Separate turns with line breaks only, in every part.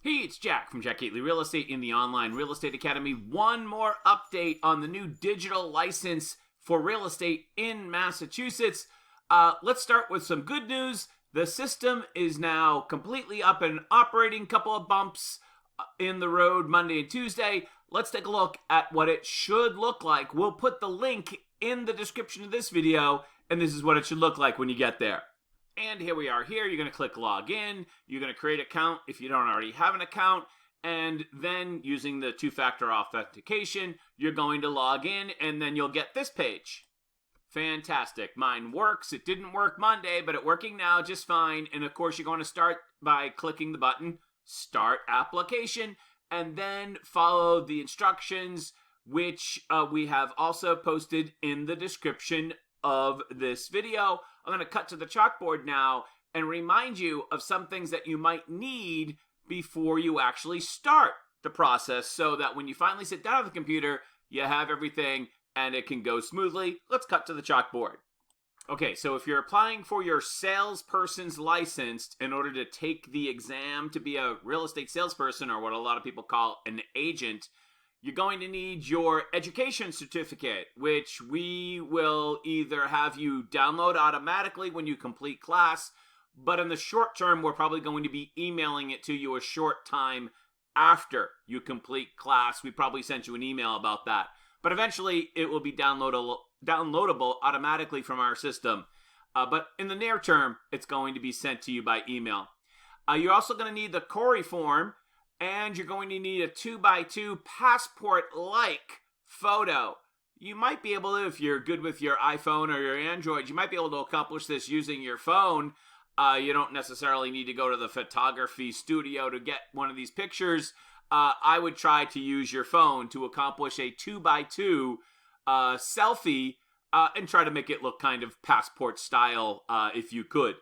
Hey, it's Jack from Jack Gately Real Estate in the Online Real Estate Academy. One more update on the new digital license for real estate in Massachusetts. Let's start with some good news. The system is now completely up and operating. Couple of bumps in the road Monday and Tuesday. Let's take a look at what it should look like. We'll put the link in the description of this video, and this is what it should look like when you get there. And here we are here. You're going to click login. You're going to create an account if you don't already have an account. And then using the two-factor authentication, you're going to log in and then you'll get this page. Fantastic. Mine works. It didn't work Monday, but it's working now just fine. And of course, you're going to start by clicking the button, Start Application, and then follow the instructions, which we have also posted in the description of this video. I'm going to cut to the chalkboard now and remind you of some things that you might need before you actually start the process so that when you finally sit down at the computer, you have everything and it can go smoothly. Let's cut to the chalkboard. Okay, so if you're applying for your salesperson's license in order to take the exam to be a real estate salesperson, or what a lot of people call an agent, you're going to need your education certificate, which we will either have you download automatically when you complete class, but in the short term, we're probably going to be emailing it to you a short time after you complete class. We probably sent you an email about that, but eventually it will be downloadable automatically from our system. But in the near term, it's going to be sent to you by email. You're also going to need the Corey form, and you're going to need a 2x2 passport-like photo. You might be able to, if you're good with your iPhone or your Android, you might be able to accomplish this using your phone. You don't necessarily need to go to the photography studio to get one of these pictures. I would try to use your phone to accomplish a 2x2 selfie and try to make it look kind of passport style if you could.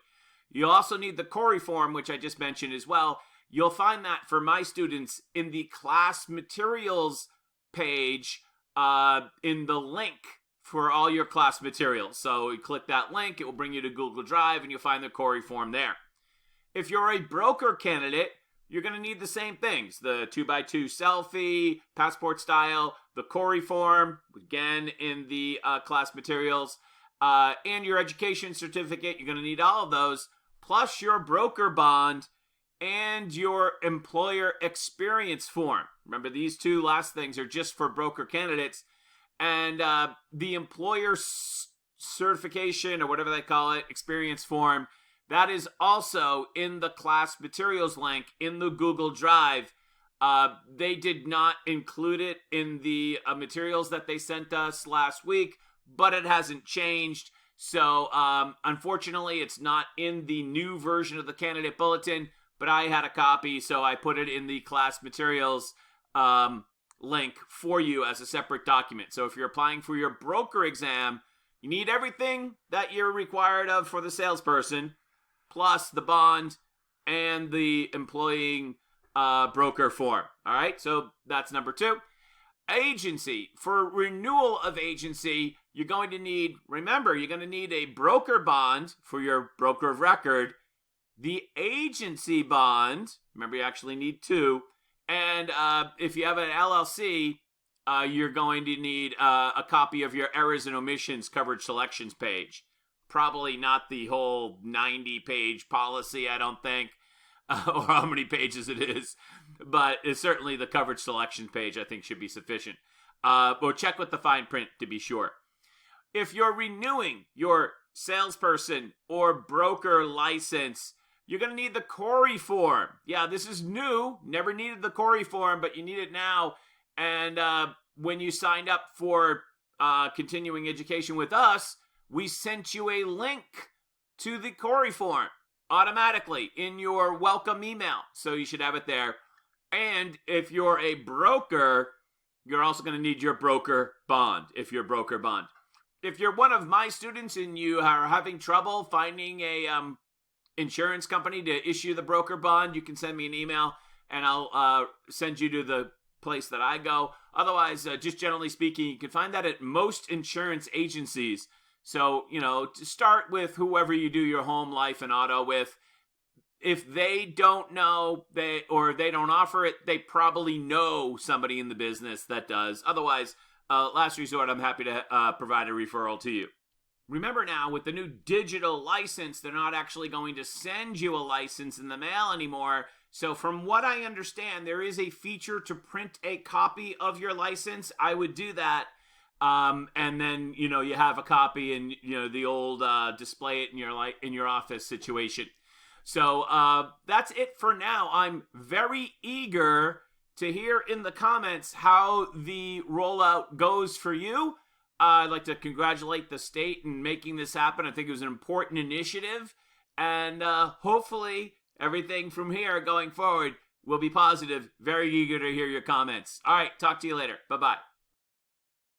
You also need the Corey form, which I just mentioned as well. You'll find that for my students in the class materials page in the link for all your class materials. So you click that link, it will bring you to Google Drive, and you'll find the Corey form there. If you're a broker candidate, you're going to need the same things. The 2x2 selfie, passport style, the Corey form, again in the class materials, and your education certificate. You're going to need all of those, plus your broker bond and your employer experience form. Remember, these two last things are just for broker candidates. And the employer certification, or whatever they call it, experience form, that is also in the class materials link in the Google Drive. They did not include it in the materials that they sent us last week, but it hasn't changed. So unfortunately, it's not in the new version of the candidate bulletin, but I had a copy, so I put it in the class materials link for you as a separate document. So if you're applying for your broker exam, you need everything that you're required of for the salesperson, plus the bond and the employing broker form. All right, so that's number 2. Agency. For renewal of agency, you're going to need, remember, you're going to need a broker bond for your broker of record, the agency bond, remember you actually need 2, and if you have an LLC, you're going to need a copy of your errors and omissions coverage selections page. Probably not the whole 90-page policy, I don't think, or how many pages it is, but it's certainly the coverage selection page I think should be sufficient. Or check with the fine print to be sure. If you're renewing your salesperson or broker license, you're going to need the Corey form. Yeah, this is new. Never needed the Corey form, but you need it now. And when you signed up for continuing education with us, we sent you a link to the Corey form automatically in your welcome email. So you should have it there. And if you're a broker, you're also going to need your broker bond, if you're broker bond. If you're one of my students and you are having trouble finding a insurance company to issue the broker bond, you can send me an email and I'll send you to the place that I go. Otherwise, just generally speaking, you can find that at most insurance agencies. So, to start with whoever you do your home, life, and auto with, if they don't know they don't offer it, they probably know somebody in the business that does. Otherwise, last resort, I'm happy to provide a referral to you. Remember now, with the new digital license, they're not actually going to send you a license in the mail anymore. So from what I understand, there is a feature to print a copy of your license. I would do that. And then, you have a copy and, the old display it in your office situation. So that's it for now. I'm very eager to hear in the comments how the rollout goes for you. I'd like to congratulate the state in making this happen. I think it was an important initiative. And hopefully everything from here going forward will be positive. Very eager to hear your comments. All right, talk to you later. Bye-bye.